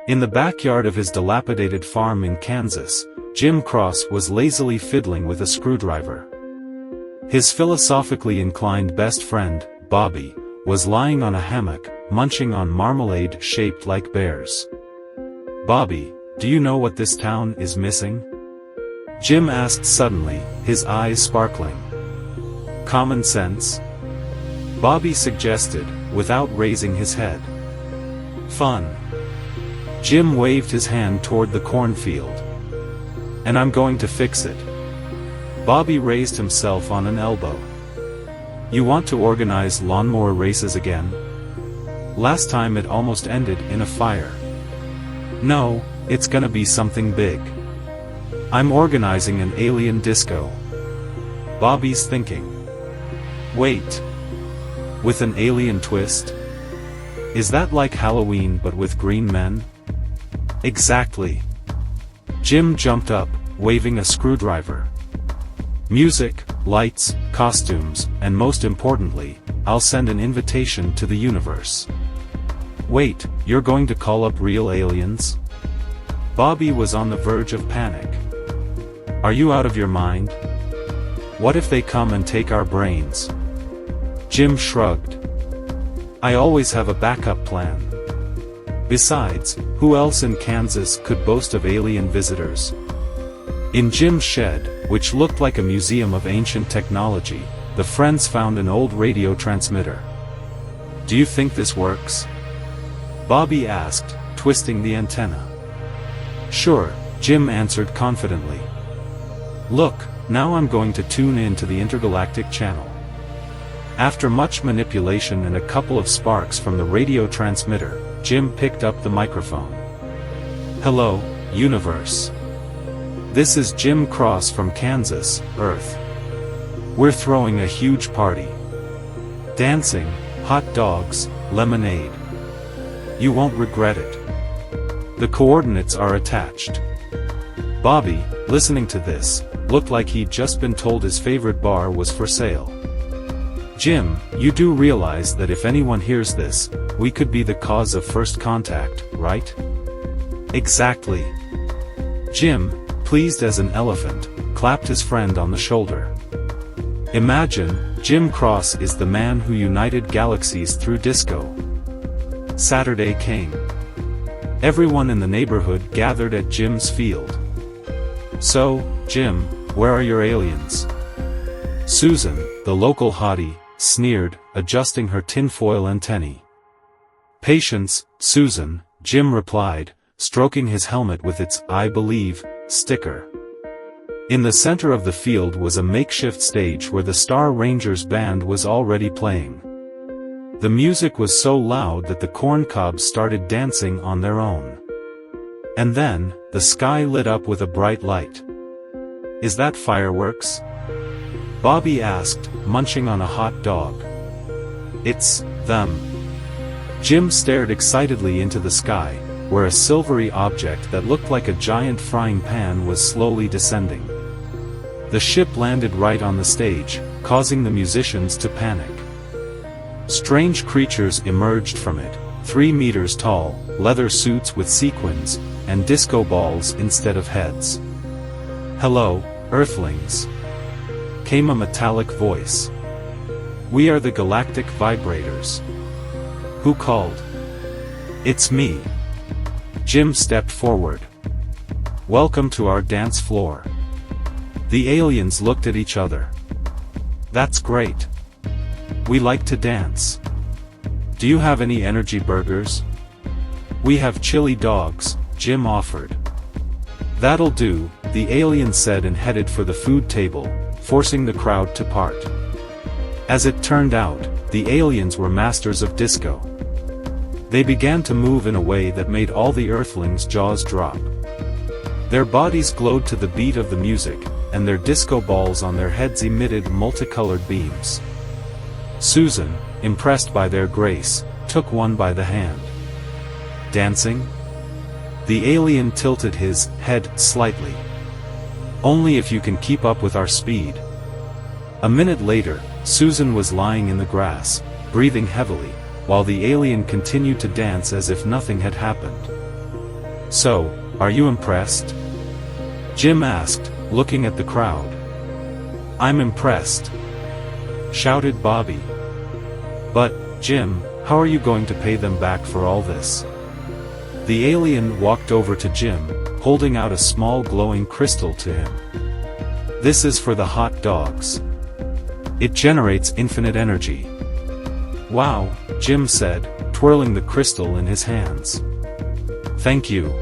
In the backyard of his dilapidated farm in Kansas, Jim Cross was lazily fiddling with a screwdriver. His philosophically inclined best friend, Bobby, was lying on a hammock, munching on marmalade shaped like bears. "Bobby, do you know what this town is missing?" Jim asked suddenly, his eyes sparkling. "Common sense?" Bobby suggested, without raising his head. "Fun." Jim waved his hand toward the cornfield. "And I'm going to fix it." Bobby raised himself on an elbow. "You want to organize lawnmower races again? Last time it almost ended in a fire." "No, it's gonna be something big. I'm organizing an alien disco." Bobby's thinking. "Wait. With an alien twist? Is that like Halloween but with green men?" "Exactly." Jim jumped up, waving a screwdriver. "Music, lights, costumes, and most importantly, I'll send an invitation to the universe." "Wait, you're going to call up real aliens?" Bobby was on the verge of panic. "Are you out of your mind? What if they come and take our brains?" Jim shrugged. "I always have a backup plan. Besides, who else in Kansas could boast of alien visitors?" In Jim's shed, which looked like a museum of ancient technology, the friends found an old radio transmitter. "Do you think this works?" Bobby asked, twisting the antenna. "Sure," Jim answered confidently. "Look, now I'm going to tune in to the intergalactic channel." After much manipulation and a couple of sparks from the radio transmitter, Jim picked up the microphone. "Hello, universe. This is Jim Cross from Kansas, Earth. We're throwing a huge party. Dancing, hot dogs, lemonade. You won't regret it. The coordinates are attached." Bobby, listening to this, looked like he'd just been told his favorite bar was for sale. "Jim, you do realize that if anyone hears this, we could be the cause of first contact, right?" "Exactly." Jim, pleased as an elephant, clapped his friend on the shoulder. "Imagine, Jim Cross is the man who united galaxies through disco." Saturday came. Everyone in the neighborhood gathered at Jim's field. "So, Jim, where are your aliens?" Susan, the local hottie, sneered, adjusting her tinfoil antennae. "Patience, Susan," Jim replied, stroking his helmet with its "I believe" sticker. In the center of the field was a makeshift stage where the Star Rangers band was already playing. The music was so loud that the corncobs started dancing on their own. And then, the sky lit up with a bright light. "Is that fireworks?" Bobby asked, munching on a hot dog. "It's them." Jim stared excitedly into the sky, where a silvery object that looked like a giant frying pan was slowly descending. The ship landed right on the stage, causing the musicians to panic. Strange creatures emerged from it, 3 meters tall, leather suits with sequins, and disco balls instead of heads. "Hello, Earthlings," came a metallic voice. "We are the galactic vibrators." "Who called?" "It's me." Jim stepped forward. "Welcome to our dance floor." The aliens looked at each other. "That's great. We like to dance. Do you have any energy burgers?" "We have chili dogs," Jim offered. "That'll do," the alien said and headed for the food table, forcing the crowd to part. As it turned out, the aliens were masters of disco. They began to move in a way that made all the Earthlings' jaws drop. Their bodies glowed to the beat of the music, and their disco balls on their heads emitted multicolored beams. Susan, impressed by their grace, took one by the hand. "Dancing?" The alien tilted his head slightly. "Only if you can keep up with our speed." A minute later, Susan was lying in the grass, breathing heavily, while the alien continued to dance as if nothing had happened. So, are you impressed? Jim asked, looking at the crowd. I'm impressed, shouted Bobby. But, Jim, how are you going to pay them back for all this? The alien walked over to Jim, holding out a small glowing crystal to him. This is for the hot dogs. It generates infinite energy. Wow, Jim said, twirling the crystal in his hands. Thank you.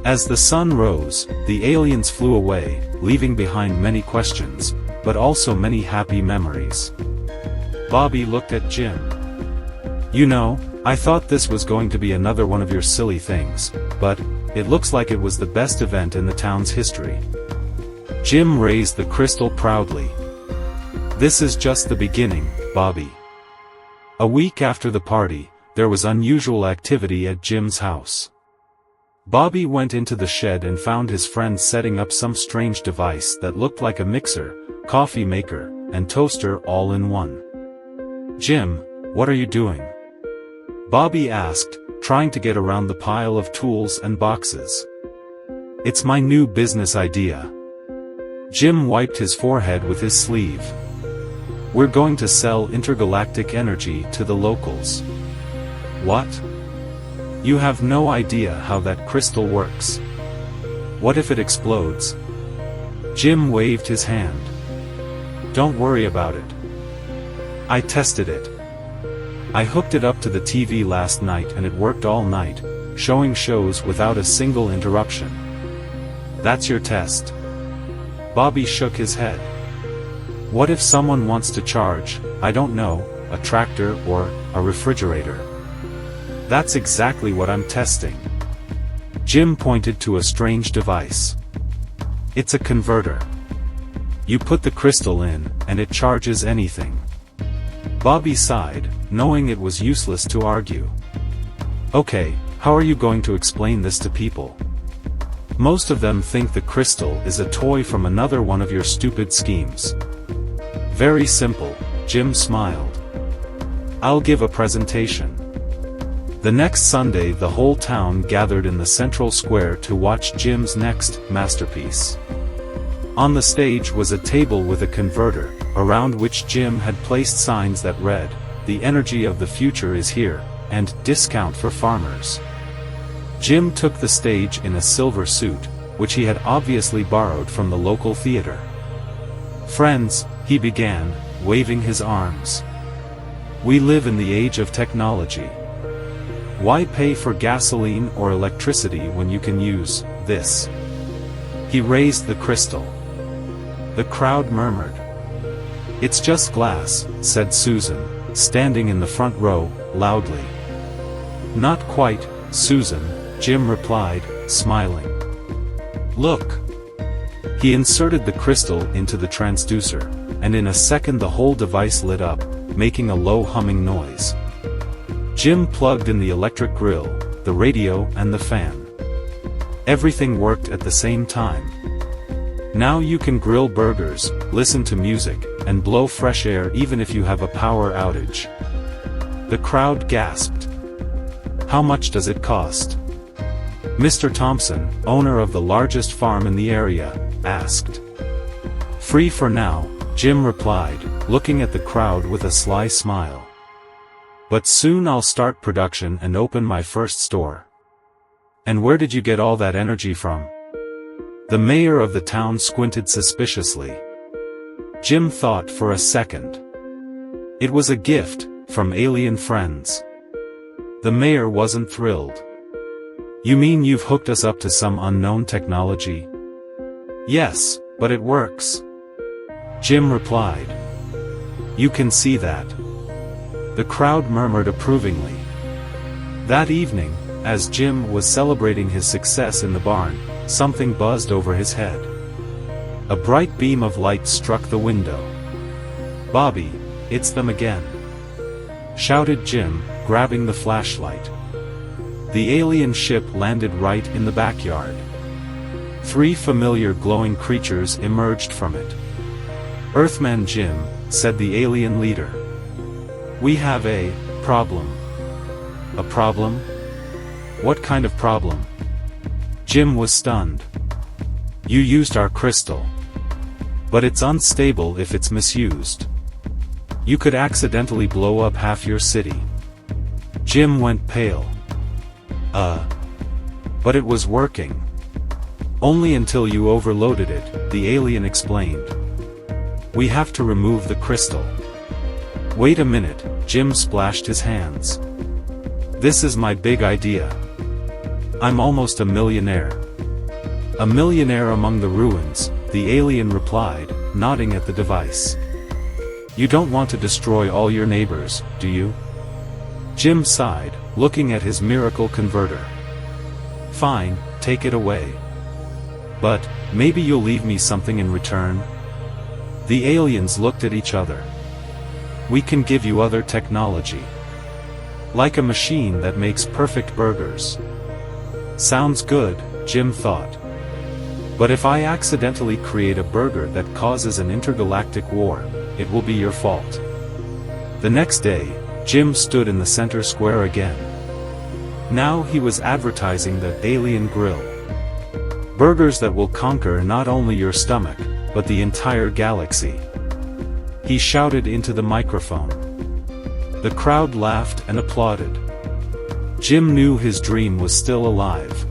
As the sun rose, the aliens flew away, leaving behind many questions, but also many happy memories. Bobby looked at Jim. You know, I thought this was going to be another one of your silly things, but it looks like it was the best event in the town's history. Jim raised the crystal proudly. This is just the beginning, Bobby. A week after the party, there was unusual activity at Jim's house. Bobby went into the shed and found his friend setting up some strange device that looked like a mixer, coffee maker, and toaster all in one. Jim, what are you doing? Bobby asked, trying to get around the pile of tools and boxes. It's my new business idea. Jim wiped his forehead with his sleeve. We're going to sell intergalactic energy to the locals. What? You have no idea how that crystal works. What if it explodes? Jim waved his hand. Don't worry about it. I tested it. I hooked it up to the TV last night and it worked all night, showing shows without a single interruption. That's your test? Bobby shook his head. What if someone wants to charge, I don't know, a tractor or a refrigerator? That's exactly what I'm testing. Jim pointed to a strange device. It's a converter. You put the crystal in, and it charges anything. Bobby sighed, knowing it was useless to argue. Okay, how are you going to explain this to people? Most of them think the crystal is a toy from another one of your stupid schemes. Very simple, Jim smiled. I'll give a presentation. The next Sunday the whole town gathered in the central square to watch Jim's next masterpiece. On the stage was a table with a converter, around which Jim had placed signs that read, "The energy of the future is here," and "Discount for farmers." Jim took the stage in a silver suit, which he had obviously borrowed from the local theater. Friends, he began, waving his arms. We live in the age of technology. Why pay for gasoline or electricity when you can use this? He raised the crystal. The crowd murmured. It's just glass, said Susan, standing in the front row, loudly. Not quite, Susan, Jim replied, smiling. Look. He inserted the crystal into the transducer, and in a second the whole device lit up, making a low humming noise. Jim plugged in the electric grill, the radio and the fan. Everything worked at the same time. Now you can grill burgers, listen to music, and blow fresh air even if you have a power outage. The crowd gasped. How much does it cost? Mr. Thompson, owner of the largest farm in the area, asked. Free for now, Jim replied, looking at the crowd with a sly smile. But soon I'll start production and open my first store. And where did you get all that energy from? The mayor of the town squinted suspiciously. Jim thought for a second. It was a gift, from alien friends. The mayor wasn't thrilled. You mean you've hooked us up to some unknown technology? Yes, but it works. Jim replied. You can see that. The crowd murmured approvingly. That evening, as Jim was celebrating his success in the barn, something buzzed over his head. A bright beam of light struck the window. Bobby, it's them again, shouted Jim, grabbing the flashlight. The alien ship landed right in the backyard. 3 familiar glowing creatures emerged from it. Earthman Jim, said the alien leader. We have a problem. A problem? What kind of problem? Jim was stunned. You used our crystal. But it's unstable if it's misused. You could accidentally blow up half your city. Jim went pale. But it was working. Only until you overloaded it, the alien explained. We have to remove the crystal. Wait a minute, Jim splashed his hands. This is my big idea. I'm almost a millionaire. A millionaire among the ruins, the alien replied, nodding at the device. You don't want to destroy all your neighbors, do you? Jim sighed, looking at his miracle converter. Fine, take it away. But, maybe you'll leave me something in return? The aliens looked at each other. We can give you other technology. Like a machine that makes perfect burgers. Sounds good, Jim thought. But if I accidentally create a burger that causes an intergalactic war, it will be your fault. The next day, Jim stood in the center square again. Now he was advertising the alien grill. Burgers that will conquer not only your stomach, but the entire galaxy. He shouted into the microphone. The crowd laughed and applauded. Jim knew his dream was still alive.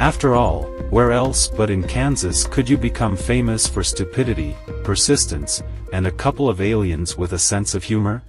After all, where else but in Kansas could you become famous for stupidity, persistence, and a couple of aliens with a sense of humor?